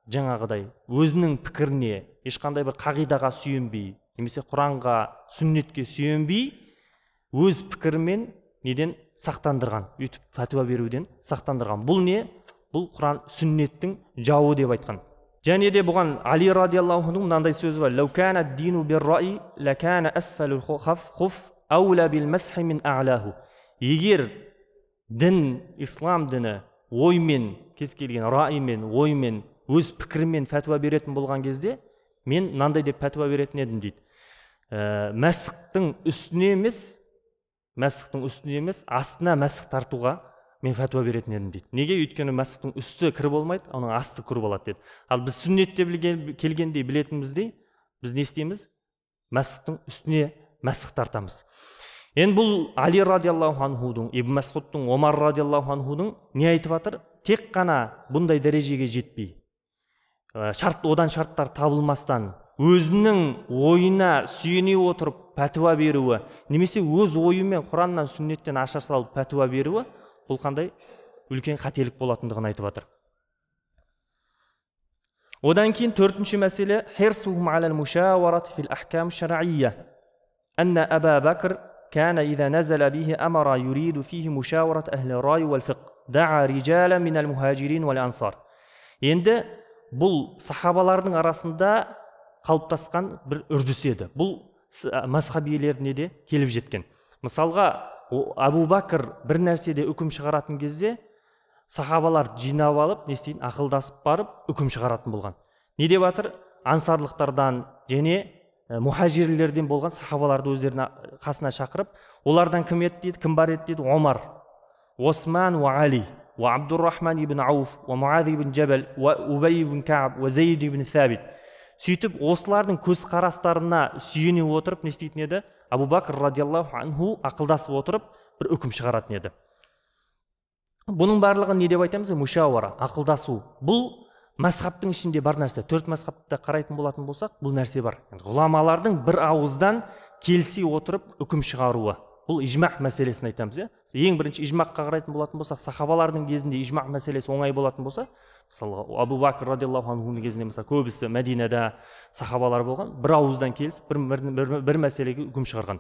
жаңағыдай өзінің пікіріне, ешқандай бір қағидаға сүйенбей, немесе Құранға, сүннетке сүйенбей, өз пікірімен неден сақтандырған, өйтіп фәтуа беруден сақтандырған. Бұл не? Бұл Құран сүннеттің жауы деп айтқан. Және де бұған Али радиаллаху анху мынандай сөзі бар: "Лау кана ад-дину бир-раи, лакана асфалул хуф аула бил-масхи мин а'лаху." Егер дін, ислам діні оймен, кез келген раймен, оймен, өз пікірмен фәтуа беретін болған кезде, мен мынандай деп фәтуа беретін едім дейді: мәсіхтің үстіне емес, астына мәсіх тартуға мен фәтуа беретін едім дейді. Неге? Өйткені мәсіхтің үсті кір болмайды, оның асты кір болады деді. Ал біз сүннетте келгендей білетініміздей, біз не істейміз? Мәсіхтің үстіне мәсіх тартамыз. Енді бұл Али радиаллаху анхудың, Ибн Мас'удтың, Омар радиаллаху анхудың не айтып жатыр? Тек қана бұндай дәрежеге жетпей, одан шарттар табылмастан, өзінің ойына сүйене отырып пәтуа беруі, немесе өз ойымен Құраннан, сүннеттен аша салып пәтуа беруі, бұл қандай үлкен қателік болатындығын айтып жатыр. Одан кейін төртінші мәселе: хирсухум алал мушаварати фил ахкам шар'iyya. Анна Аба Бакр كان إذا نزل به أمر يريد فيه مشاورة أهل الرأي والفقه دعا رجالا من المهاجرين والأنصار. Енді бұл сахабалардың арасында қалыптасқан бір үрдіс еді. Бұл мазхабилеріне де келіп жеткен. Мысалға, Абу Бакр бір нәрседе үкім шығаратын кезде, сахабалар жинап алып, не істейін, ақылдасып барып, үкім шығаратын болған. Не деп жатыр? Ансарлықтардан және мухажирлерден болған сахабаларды өздеріне қасына шақырып, олардан кім еді дейді? Кім бар еді дейді? Омар, Осман ва Али, ва Абдуррахман ибн Ауф, ва Муаз ибн Джабал, ва Убай ибн Кааб, ва Зейд ибн Сабит. Сөйтіп, осылардың көзқарастарына сүйене отырып, не істейтін еді? Абу Бакр радиаллаху анху ақылдасып отырып, бір үкім шығаратын еді. Бұның барлығын не деп айтамыз? Мушауара, ақылдасу. Бұл мазхабтың ішінде бар нәрсе. Төрт мазхабты қарайтын болатын болсақ, бұл нәрсе бар. Ғұламалардың бір ауыздан келісе отырып үкім шығаруы. Бұл ижмақ мәселесін айтамыз, иә. Ең бірінші ижмаққа қарайтын болатын болсақ, сахабалардың кезінде ижмақ мәселесі оңай болатын болса, мысалы Абу Бакр радиаллаху анхудың кезінде мысалы көбісі Мәдинада сахабалар болған, бір ауыздан келісіп бір мәселеге үкім шығарған.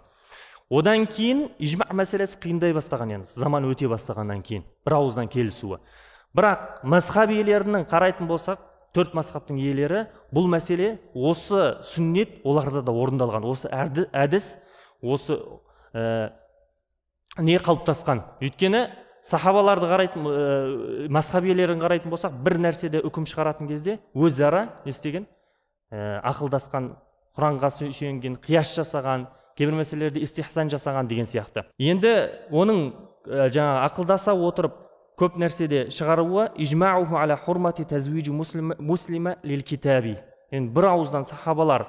Одан кейін ижмақ мәселесі қиындай бастаған, енді заман өте бастағаннан кейін бір ауыздан келісуі. Бірақ мазхаб иелерінің қарайтын болсақ, төрт мазхабтың иелері, бұл мәселе осы сүннет оларда да орындалған. Осы әдіс, осы не қалыптасқан. Өйткені сахабаларды қарайтын, мазхаб иелерін қарайтын болсақ, бір нәрседе үкім шығаратын кезде өзара не істеген? Ақылдасқан, Құранға сүйенген, қияс жасаған, кейбір мәселелерде истихсан жасаған деген сияқты. Енді оның жаңа ақылдаса отырып көп нәрседе шығаруы ижмауху аля хурмати тазвижу муслима лил китаби. Енді бір ауыздан сахабалар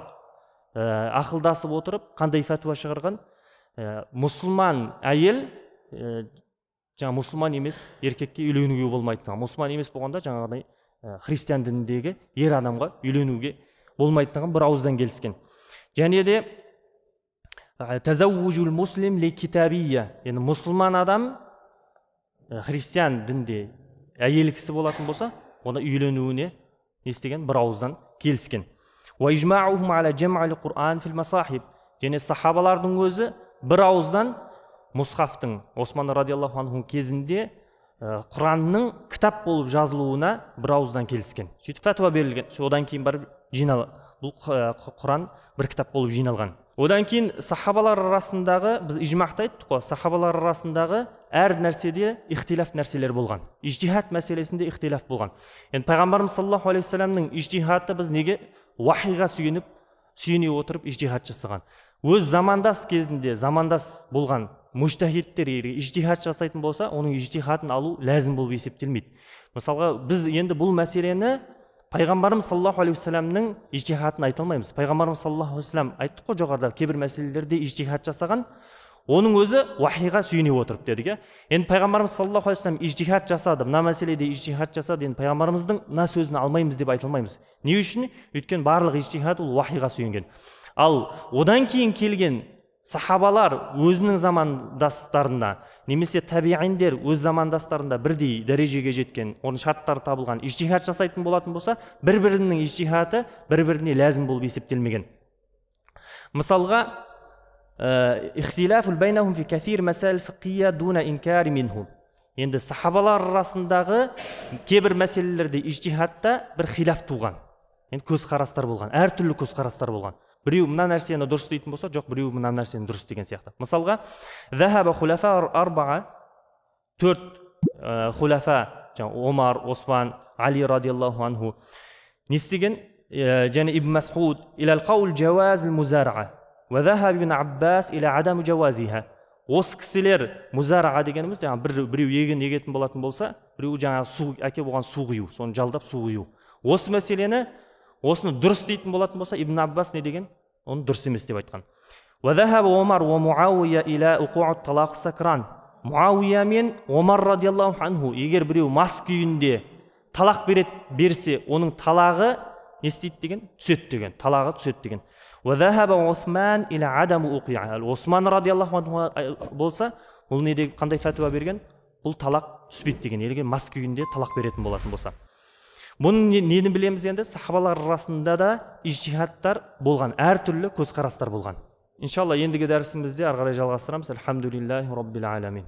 ақылдасып отырып қандай фәтуа шығарған? Мұсылман әйел, жаңа мұсылман емес еркекке үйленуге болмайды. Мұсылман емес болғанда жаңағыдай христиан дініндегі ер адамға үйленуге болмайтындығын бір ауыздан келіскен. Және де тазаввужул муслим ли китабия, яғни мұсылман адам христиан дінде әйел кісі болатын болса, оны үйленуіне не істеген? Bir ауыздан келіскен. وَإِجْمَعُهُمْ عَلَى جَمْعِ الْقُرْآنِ فِي الْمَصَاحِبِ. Және сахабалардың өзі бір ауыздан мұсхафтың, Осман радиаллаху анху кезінде Құранның кітап болып жазылуына бір ауыздан келіскен. Сөйтіп фәтуа берілген. Одан кейін барып бұл Құран бір кітап болып жиналған. Одан кейін сахабалар арасындағы, біз ижмақты айттық қой, сахабалар арасындағы әр нәрседе ихтилаф нәрселер болған. Ижтихад мәселесінде ихтилаф болған. Енді пайғамбарымыз саллаллаху алейхи вассаламның ижтихаты біз неге? Вахиға сүйене отырып ижтихад жасаған. Өз замандас кезінде, замандас болған мужтахидтер ижтихад жасайтын болса, оның ижтихадын алу ләзім болып есептелмейді. Мысалға, біз енді бұл мәселені пайғамбарымыз саллаллаху алейхи вассаламның ижтихадын айта алмаймыз. Пайғамбарымыз саллаллаху алейхи вассалам айттық қой жоғарыда, кейбір мәселелерде ижтихад жасаған, оның өзі вахиға сүйене отырып дедік. Енді пайғамбарымыз саллаллаху алейхи вассалам ижтихад жасады, мына мәселеде ижтихад жасады, енді пайғамбарымыздың мына сөзін алмаймыз деп айта алмаймыз. Не үшін? Өйткені барлық ижтихад ол вахиға сүйенген. Ал одан кейін келген сахабалар өзінің замандастарына, немесе табииндер өз замандастарында бірдей дәрежеге жеткен, оның шарттары табылған, ижтихад жасайтын болатын болса, бір-бірінің ижтихаты бір-біріне ләзім болып есептелмеген. Мысалға, ихтилафул байнахум фи касир масаил фиқхия дуна инкари минхум. Енді сахабалар арасындағы кейбір мәселелерде ижтихадта бір хилаф туған. Енді көзқарастар болған, әртүрлі көзқарастар болған. Біреу мына нәрсені дұрыс дейтін болса, жоқ, біреу мына нәрсені дұрыс деген сияқты. Мысалға, захаба хулафа арбаға, 4 хулафа, Омар, Осман, Али радиаллаху анху, не істеген? Және Ибн Мас'уд илал қаул жауаз музараға, ва захаб ибн Аббас иля адаму жауазиха. Осы кісілер музараға дегеніміз, біреу егетін болатын болса, біреу су әке болған су құю, соны жалдап су құю. Осы мәселені, осыны дұрыс дейтін болатын болса, Ибн Аббас не деген? Оны дұрыс емес деп айтқан. Ва захаб Омар ва Муауия иля уқуат талақ сакран. Муауия мен Омар радиаллаху анху, егер біреу мас күйінде талақ берсе, оның талағы не істейді деген? Түседі деген. Талағы түседі деген. Ва захаб Усман иля адаму уқиа. Осман радиаллаху анху болса, бұл не деген? Қандай фәтуа берген? Бұл талақ түспейді деген. Егер мас күйінде талақ беретін болатын болса. Бұны нені білеміз енді? Сахабалар арасында да ижтихадтар болған, әртүрлі көзқарастар болған. Иншалла ендігі дәрісімізде ары қарай жалғастырамыз. Алхамдулиллахи раббил аламин.